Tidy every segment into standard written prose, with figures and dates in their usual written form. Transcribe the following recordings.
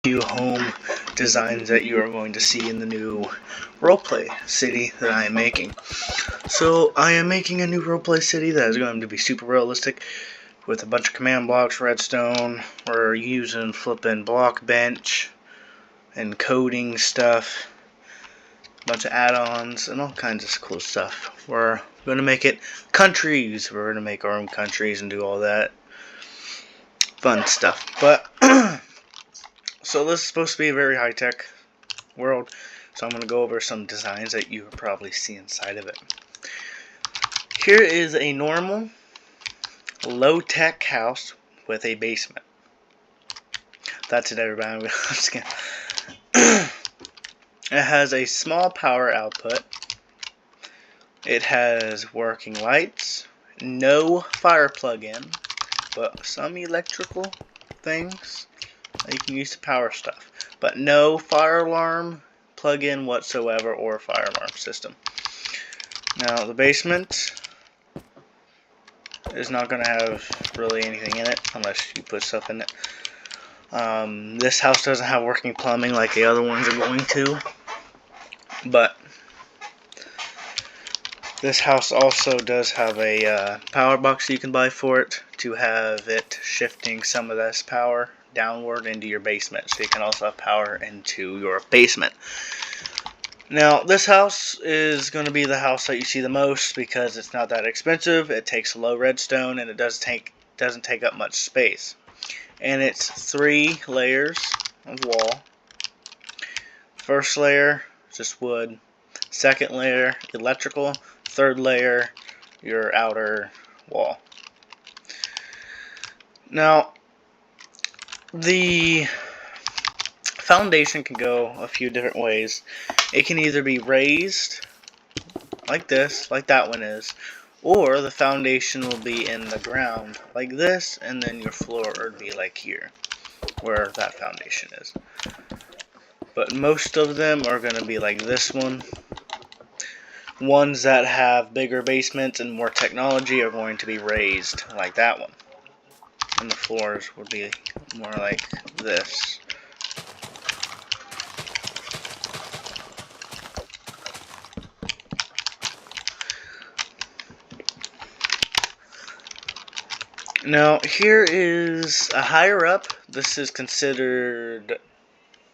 few home designs that you are going to see in the new roleplay city that I am making. So I am making a new roleplay city that is going to be super realistic with a bunch of command blocks, redstone. We're using flipping block bench and coding stuff, a bunch of add-ons and all kinds of cool stuff. We're going to make it countries. We're going to make our own countries and do all that fun stuff. But so this is supposed to be a very high-tech world, so I'm going to go over some designs that you will probably see inside of it. Here is a normal low-tech house with a basement. That's it, everybody. I'm just kidding. It has a small power output. It has working lights, no fire plug-in, but some electrical things that you can use to power stuff, but no fire alarm plug-in whatsoever or fire alarm system. Now the basement is not going to have really anything in it unless you put stuff in it. This house doesn't have working plumbing like the other ones are going to, but this house also does have a power box you can buy for it to have it shifting some of this power downward into your basement, so you can also have power into your basement. Now this house is going to be the house that you see the most because it's not that expensive, it takes low redstone, and it doesn't take up much space. And it's 3 layers of wall. First layer, just wood. Second layer, electrical. Third layer, your outer wall. Now, the foundation can go a few different ways. It can either be raised like this, like that one is, or the foundation will be in the ground like this, and then your floor would be like here, where that foundation is. But most of them are going to be like this one. Ones that have bigger basements and more technology are going to be raised like that one. And the floors would be more like this. Now here is a higher up. This is considered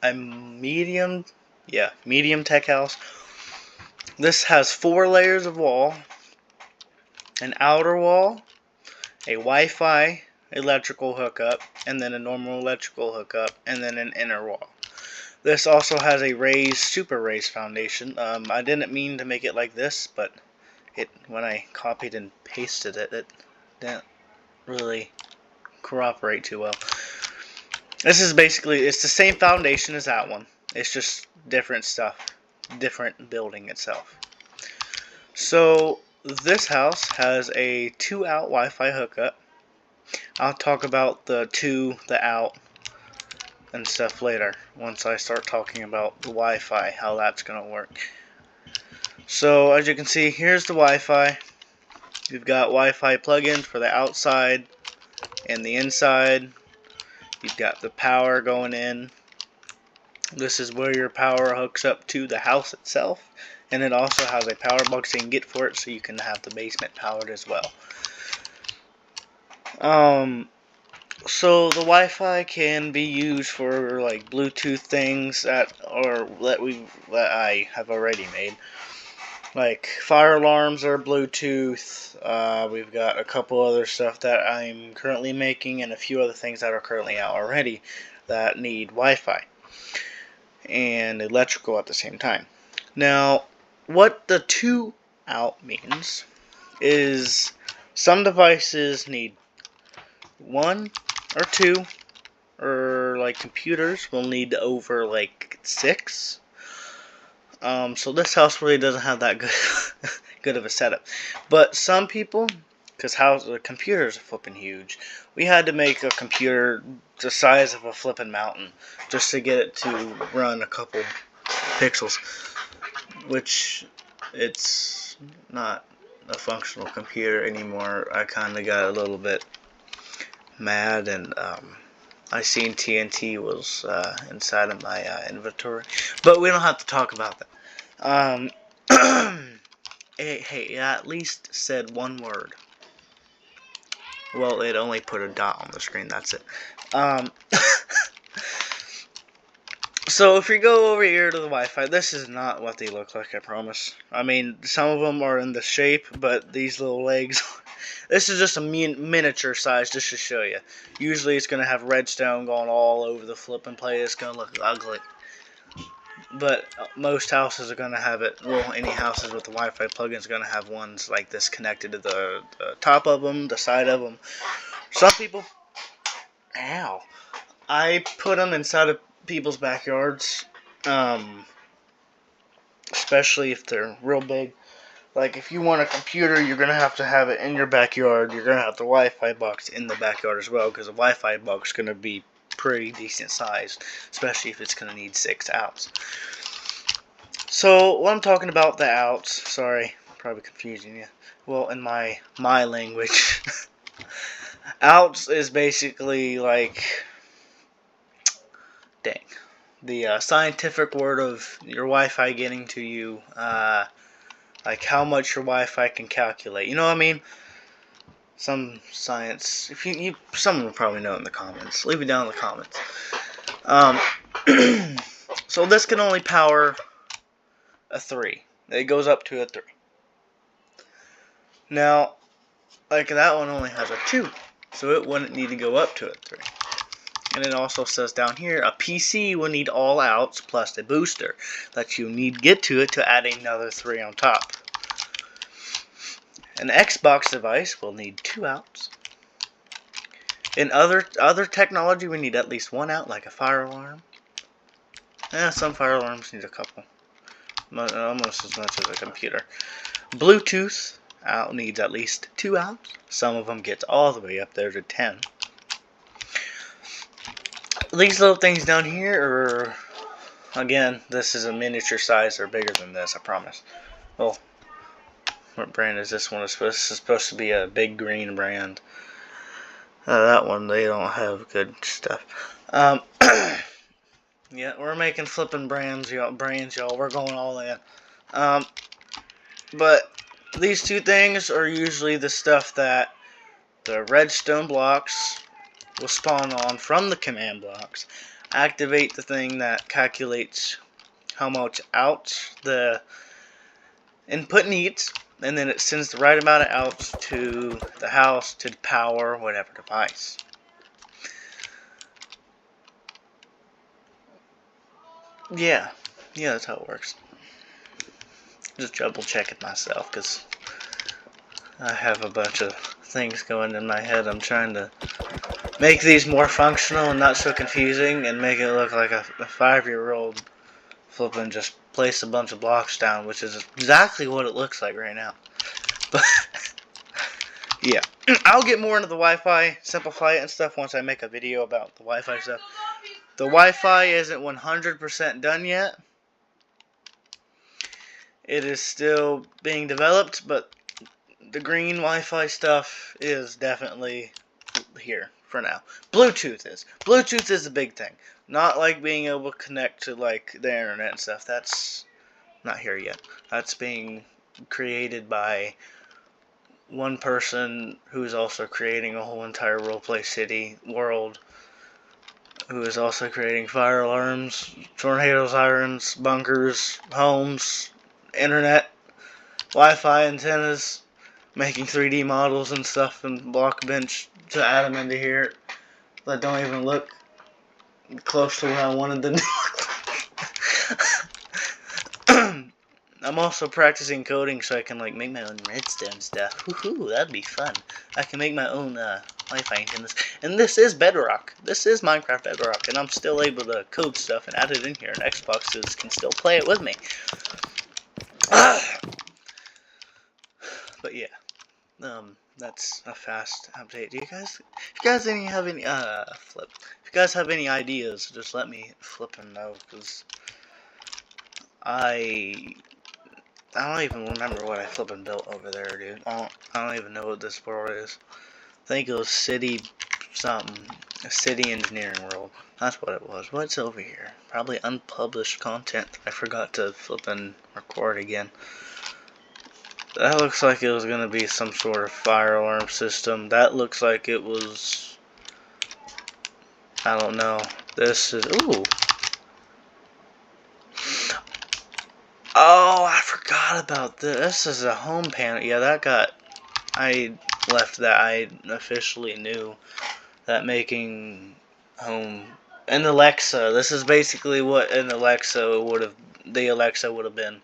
a medium tech house. This has 4 layers of wall, an outer wall, a Wi-Fi electrical hookup, and then a normal electrical hookup, and then an inner wall. This also has a super raised foundation. I didn't mean to make it like this, but when I copied and pasted it, it didn't really cooperate too well. This is basically, it's the same foundation as that one. It's just different stuff, different building itself. So this house has a 2-out Wi-Fi hookup. I'll talk about the out and stuff later once I start talking about the Wi-Fi, how that's going to work. So as you can see, here's the Wi-Fi. You've got Wi-Fi plug-ins for the outside and the inside. You've got the power going in. This is where your power hooks up to the house itself, and it also has a power box you can get for it, so you can have the basement powered as well. So the Wi-Fi can be used for like Bluetooth things that I have already made. Like fire alarms are Bluetooth. We've got a couple other stuff that I'm currently making, and a few other things that are currently out already that need Wi-Fi and electrical at the same time. Now, what the 2-out means is some devices need 1 or 2, or like computers will need over like 6. So this house really doesn't have that good of a setup. But some people, because the computers are flipping huge, we had to make a computer the size of a flipping mountain just to get it to run a couple pixels, which it's not a functional computer anymore. I kind of got a little bit mad and I seen TNT was inside of my inventory, but we don't have to talk about that. Hey, it at least said one word. Well, it only put a dot on the screen. That's it. So if you go over here to the Wi-Fi, this is not what they look like, I promise. I mean, some of them are in the shape, but these little legs, this is just a miniature size just to show you. Usually it's going to have redstone going all over the flipping plate. It's going to look ugly. But most houses are going to have it, well, any houses with the Wi-Fi plugins are going to have ones like this connected to the top of them, the side of them. Some people, ow, I put them inside of people's backyards, especially if they're real big. Like, if you want a computer, you're going to have it in your backyard. You're going to have the Wi-Fi box in the backyard as well, because the Wi-Fi box is going to be pretty decent sized, especially if it's going to need 6 outs. So, what I'm talking about, the outs, sorry, probably confusing you. Well, in my language, outs is basically like, dang, the scientific word of your Wi-Fi getting to you, like how much your Wi-Fi can calculate. You know what I mean? Some science. If you someone will probably know in the comments. Leave it down in the comments. So this can only power a 3. It goes up to a 3. Now, like that one only has a 2, so it wouldn't need to go up to a 3. And it also says down here, a PC will need all outs plus a booster that you need to get to it to add another 3 on top. An Xbox device will need 2 outs. In other technology, we need at least 1 out, like a fire alarm. Some fire alarms need a couple. Almost as much as a computer. Bluetooth out needs at least 2 outs. Some of them get all the way up there to 10. These little things down here are, again, this is a miniature size. They're bigger than this, I promise. Oh, what brand is this one? This is supposed to be a big green brand. That one, they don't have good stuff. Yeah, we're making flipping brands, y'all. We're going all in. But these two things are usually the stuff that the redstone blocks will spawn on from the command blocks. Activate the thing that calculates how much outs the input needs, and then it sends the right amount of outs to the house to power whatever device. Yeah, that's how it works. Just double check it myself because I have a bunch of things going in my head. I'm trying to make these more functional and not so confusing and make it look like a 5-year-old flipping just place a bunch of blocks down, which is exactly what it looks like right now. But yeah, I'll get more into the Wi-Fi, simplify it and stuff once I make a video about the Wi-Fi stuff. The Wi-Fi isn't 100% done yet. It is still being developed, but the green Wi-Fi stuff is definitely here for now. Bluetooth is a big thing. Not like being able to connect to like the internet and stuff. That's not here yet. That's being created by one person who is also creating a whole entire roleplay city world, who is also creating fire alarms, tornado sirens, bunkers, homes, internet, Wi-Fi antennas, making 3D models and stuff and block bench to add them into here that don't even look close to what I wanted them to look. I'm also practicing coding so I can like make my own redstone stuff. Woohoo, that'd be fun. I can make my own Wi-Fi antennas. And this is Bedrock. This is Minecraft Bedrock, and I'm still able to code stuff and add it in here, and Xboxes can still play it with me. But yeah, that's a fast update. If you guys have any ideas, just let me flip and know, because I don't even remember what I flippin' built over there, dude. I don't even know what this world is. I think it was city something. A city engineering world. That's what it was. What's over here? Probably unpublished content. I forgot to flip and record again. That looks like it was going to be some sort of fire alarm system. That looks like it was... I don't know. This is... Ooh. Oh, I forgot about this. This is a home panel. Yeah, that got... I left that. I officially knew that making home... An Alexa. This is basically what an Alexa would have... The Alexa would have been.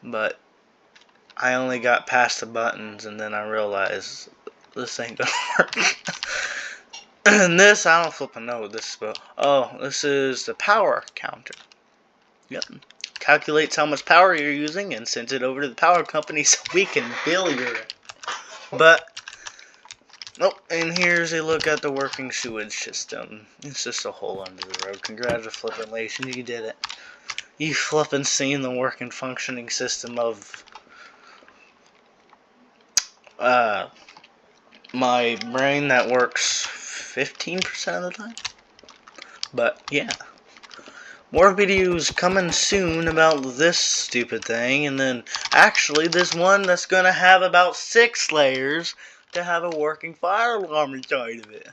But I only got past the buttons and then I realized this ain't gonna work. And this, I don't flipping know what this is about. Oh, this is the power counter. Yep. Calculates how much power you're using and sends it over to the power company so we can bill your... But, oh, and here's a look at the working sewage system. It's just a hole under the road. Congratulations, you did it. You flippin' seen the working, functioning system of my brain that works 15% of the time. But yeah, more videos coming soon about this stupid thing, and then actually this one that's gonna have about 6 layers to have a working fire alarm inside of it.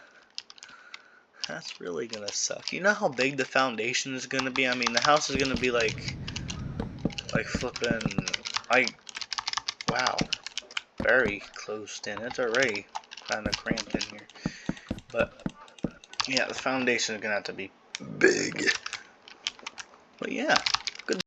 That's really gonna suck. You know how big the foundation is gonna be? I mean, the house is gonna be like flipping, wow, very closed in. It's already kind of cramped in here. But yeah, the foundation is gonna have to be big. But yeah.